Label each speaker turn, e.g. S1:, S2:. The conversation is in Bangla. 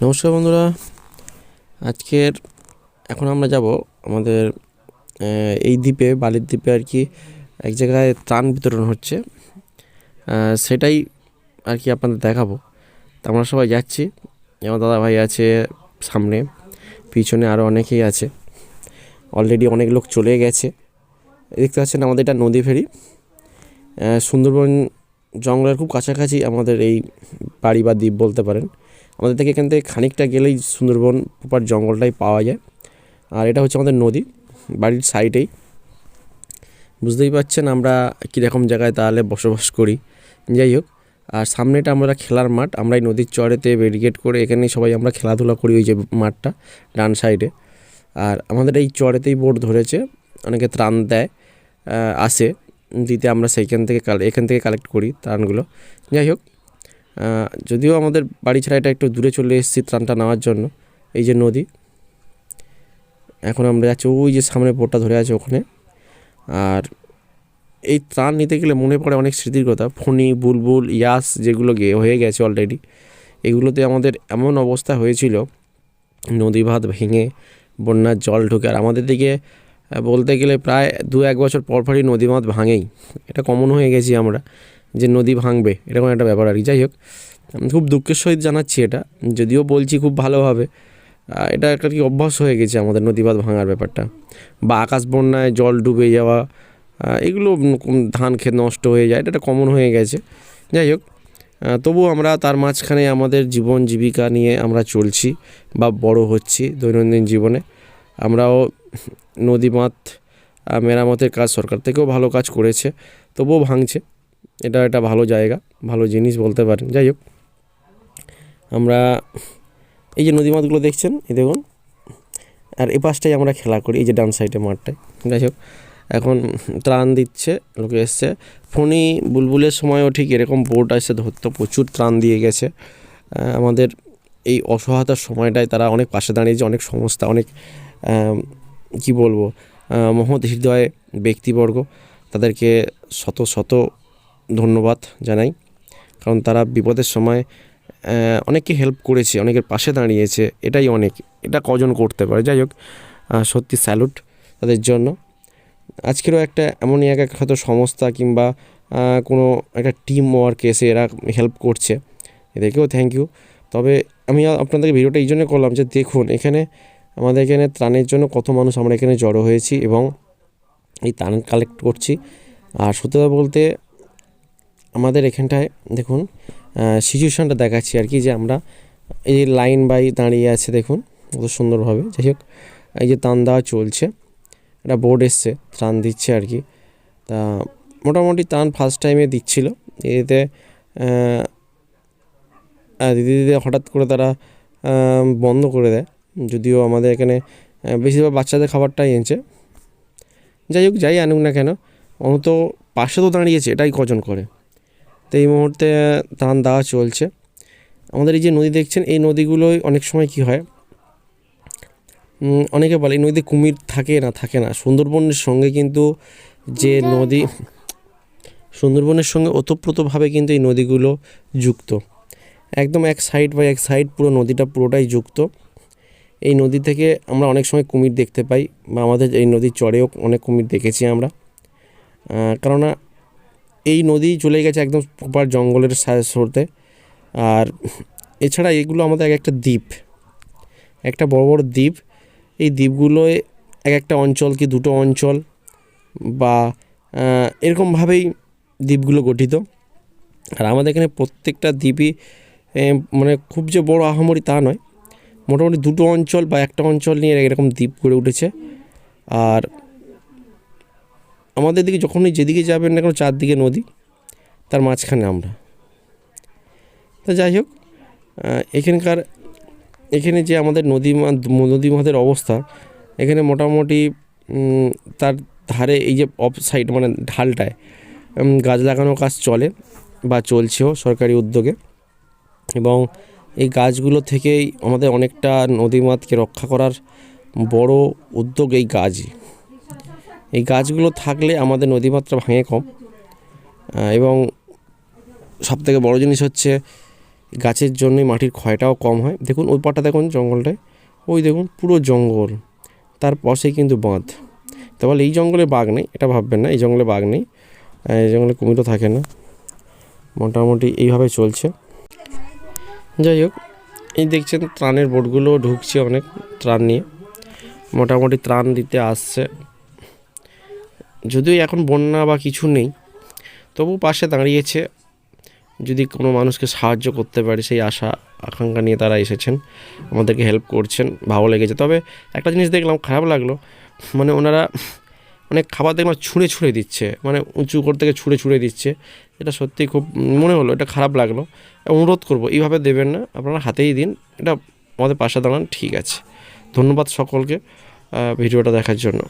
S1: নমস্কার বন্ধুরা, আজকের এখন আমরা যাব আমাদের এই দ্বীপে, বালির দ্বীপে আর কি এক জায়গায় ত্রাণ বিতরণ হচ্ছে, সেটাই আর কি আপনাদের দেখাবো। তো আমরা সবাই যাচ্ছি, আমার দাদা ভাই আছে সামনে, পিছনে আরও অনেকেই আছে। অলরেডি অনেক লোক চলে গেছে। দেখতে পাচ্ছেন আমাদের এটা নদী ফেরি। সুন্দরবন জঙ্গলের খুব কাছাকাছি আমাদের এই বাড়ি বা দ্বীপ বলতে পারেন। আমাদের থেকে এখান থেকে খানিকটা গেলেই সুন্দরবন প্রপার জঙ্গলটাই পাওয়া যায়। আর এটা হচ্ছে আমাদের নদী, বাড়ির সাইডেই। বুঝতেই পারছেন আমরা কীরকম জায়গায় তাহলে বসবাস করি। যাই হোক, আর সামনেটা আমরা খেলার মাঠ, আমরা এই নদীর চরেতে ব্যারিকেড করে এখানেই সবাই আমরা খেলাধুলা করি, ওই যে মাঠটা ডান সাইডে। আর আমাদের এই চরেতেই বোট ধরেছে, অনেকে ত্রাণ দেয়, আসে দিতে, আমরা সেইখান থেকে এখান থেকে কালেক্ট করি ত্রাণগুলো। যাই হোক, যদিও আমাদের বাড়ি ছাড়া এটা একটু দূরে চলে এসেছি ত্রাণটা নেওয়ার জন্য। এই যে নদী, এখন আমরা যাচ্ছি ওই যে সামনে বোটটা ধরে আছে ওখানে। আর এই ত্রাণ নিতে গেলে মনে পড়ে অনেক স্মৃতির কথা। ফণি, বুলবুল, ইয়াস যেগুলো হয়ে গেছে অলরেডি, এগুলোতে আমাদের এমন অবস্থা হয়েছিল, নদী বাঁধ ভেঙে বন্যার জল ঢুকে। আর আমাদের দিকে বলতে গেলে প্রায় 2-1 বছর পরপরই নদী বাঁধ ভাঙেই, এটা কমন হয়ে গেছি আমরা, যে নদী ভাঙবে এরকম একটা ব্যাপার আর কি। যাই হোক, খুব দুঃখের সহিত জানাচ্ছি এটা, যদিও বলছি খুব ভালোভাবে। এটা একটা কি অভ্যাস হয়ে গেছে আমাদের নদী বাঁধ ভাঙার ব্যাপারটা, বা আকাশ বন্যায় জল ডুবে যাওয়া, এগুলো ধান ক্ষেত নষ্ট হয়ে যায়, এটা একটা কমন হয়ে গেছে। যাই হোক, তবুও আমরা তার মাঝখানে আমাদের জীবন জীবিকা নিয়ে আমরা চলছি বা বড় হচ্ছি দৈনন্দিন জীবনে। আমরাও নদী বাঁধ মেরামতের কাজ সরকার থেকেও ভালো কাজ করেছে, তবুও ভাঙছে। এটা একটা ভালো জায়গা, ভালো জিনিস বলতে পারেন। যাই হোক, আমরা এই যে নদী বাঁধগুলো দেখছেন, এই দেখুন, আর এ পাশটাই আমরা খেলা করি, এই যে ডান সাইডে মাঠটায়। যাই হোক, এখন ত্রাণ দিচ্ছে, লোকে এসছে। ফণি বুলবুলের সময়ও ঠিক এরকম বোট এসে ধরতো, প্রচুর ত্রাণ দিয়ে গেছে আমাদের এই অসহায়তার সময়টায়। তারা অনেক পাশে দাঁড়িয়েছে, অনেক সংস্থা, অনেক কি বলবো, মহৎ হৃদয় ব্যক্তিবর্গ, তাদেরকে শত শত ধন্যবাদ জানাই। কারণ তারা বিপদের সময় অনেককে হেল্প করেছে, অনেকের পাশে দাঁড়িয়েছে, এটাই অনেক। এটা কজন করতে পারে? যাই হোক, সত্যি স্যালুট তাদের জন্য। আজকেরও একটা এমনই এক হয়তো সংস্থা কিংবা কোনো একটা টিম ওয়ার্ক এসে এরা হেল্প করছে, এদেরকেও থ্যাংক ইউ। তবে আমি আপনাদেরকে ভিডিওটা এই জন্য করলাম যে দেখুন এখানে আমাদের এখানে ত্রাণের জন্য কত মানুষ আমরা এখানে জড়ো হয়েছি এবং এই ত্রাণ কালেক্ট করছি। আর সত্যি কথা বলতে আমাদের এখানটায় দেখুন সিচুয়েশানটা দেখাচ্ছি আর কি, যে আমরা এই লাইন বাই দাঁড়িয়ে আছে দেখুন কত সুন্দরভাবে। যাই হোক, এই যে ত্রাণ দেওয়া চলছে, একটা বোর্ড এসছে ত্রাণ দিচ্ছে আর কি। তা মোটামুটি ত্রাণ ফার্স্ট টাইমে দিচ্ছিল, এতে দিদি হঠাৎ করে তারা বন্ধ করে দেয়। যদিও আমাদের এখানে বেশিরভাগ বাচ্চাদের খাবারটাই এনেছে। যাই হোক, যাই আনুক না কেন, অন্তত পাশে তো দাঁড়িয়েছে, এটাই কজন করে। তো এই মুহূর্তে ত্রাণ দেওয়া চলছে। আমাদের এই যে নদী দেখছেন, এই নদীগুলোই অনেক সময় কি হয়, অনেকে বলে এই নদীতে কুমির থাকে না। সুন্দরবনের সঙ্গে কিন্তু যে নদী, সুন্দরবনের সঙ্গে ওতপ্রোতভাবে কিন্তু এই নদীগুলো যুক্ত, একদম এক সাইড বাই এক সাইড পুরো নদীটা পুরোটাই যুক্ত। এই নদী থেকে আমরা অনেক সময় কুমির দেখতে পাই, বা আমাদের এই নদীর চরেও অনেক কুমির দেখেছি আমরা। কেননা এই নদী চলে গেছে একদম প্রপার জঙ্গলের সরতে। আর এছাড়া এগুলো আমাদের একটা দ্বীপ, একটা বড় বড় দ্বীপ। এই দ্বীপগুলোয় এক একটা অঞ্চল কি দুটো অঞ্চল বা এরকমভাবেই দ্বীপগুলো গঠিত। আর আমাদের এখানে প্রত্যেকটা দ্বীপই মানে খুব যে বড় আহামরি তা নয়, মোটামুটি দুটো অঞ্চল বা একটা অঞ্চল নিয়ে এরকম দ্বীপ গড়ে উঠেছে। আর আমাদের দিকে যখনই যেদিকে যাবেন না কেন চারদিকে নদী, তার মাঝখানে আমরা। তা যাই হোক, এখানে যে আমাদের নদী বাঁধের অবস্থা, এখানে মোটামুটি তার ধারে এই যে অফ সাইড মানে ঢালটায় গাছ লাগানোর কাজ চলে বা চলছেও সরকারি উদ্যোগে। এবং এই গাছগুলো থেকেই আমাদের অনেকটা নদীমাতকে রক্ষা করার বড় উদ্যোগ এই গাছই। এই গাছগুলো থাকলে আমাদের নদীমাত্রা ভাঙে কম। এবং সবথেকে বড় জিনিস হচ্ছে গাছের জন্যই মাটির ক্ষয়টাও কম হয়। দেখুন ওই পাটটা দেখুন জঙ্গলটায়, ওই দেখুন পুরো জঙ্গল, তার পাশেই কিন্তু বাঁধ। তা বলে এই জঙ্গলে বাঘ নেই, এটা ভাববেন না, এই জঙ্গলে বাঘ নেই, এই জঙ্গলে কুমিরও থাকে না। মোটামুটি এইভাবে চলছে। যাই হোক, এই দেখছেন ত্রাণের বোটগুলো ঢুকছে অনেক ত্রাণ নিয়ে, মোটামুটি ত্রাণ দিতে আসছে। যদিও এখন বন্যা বা কিছু নেই, তবু পাশে দাঁড়িয়েছে, যদি কোনো মানুষকে সাহায্য করতে পারে সেই আশা আকাঙ্ক্ষা নিয়ে তারা এসেছেন, আমাদেরকে হেল্প করছেন, ভালো লেগেছে। তবে একটা জিনিস দেখলাম, খারাপ লাগলো, মানে ওনারা অনেক খাবার দেখলাম ছুঁড়ে ছুঁড়ে দিচ্ছে, মানে উঁচু করে থেকে ছুঁড়ে ছুঁড়ে দিচ্ছে। এটা সত্যিই খুব মনে হলো, এটা খারাপ লাগলো। অনুরোধ করব এইভাবে দেবেন না, আপনারা হাতেই দিন, এটা আমাদের পাশে দাঁড়ান, ঠিক আছে। ধন্যবাদ সকলকে ভিডিওটা দেখার জন্য।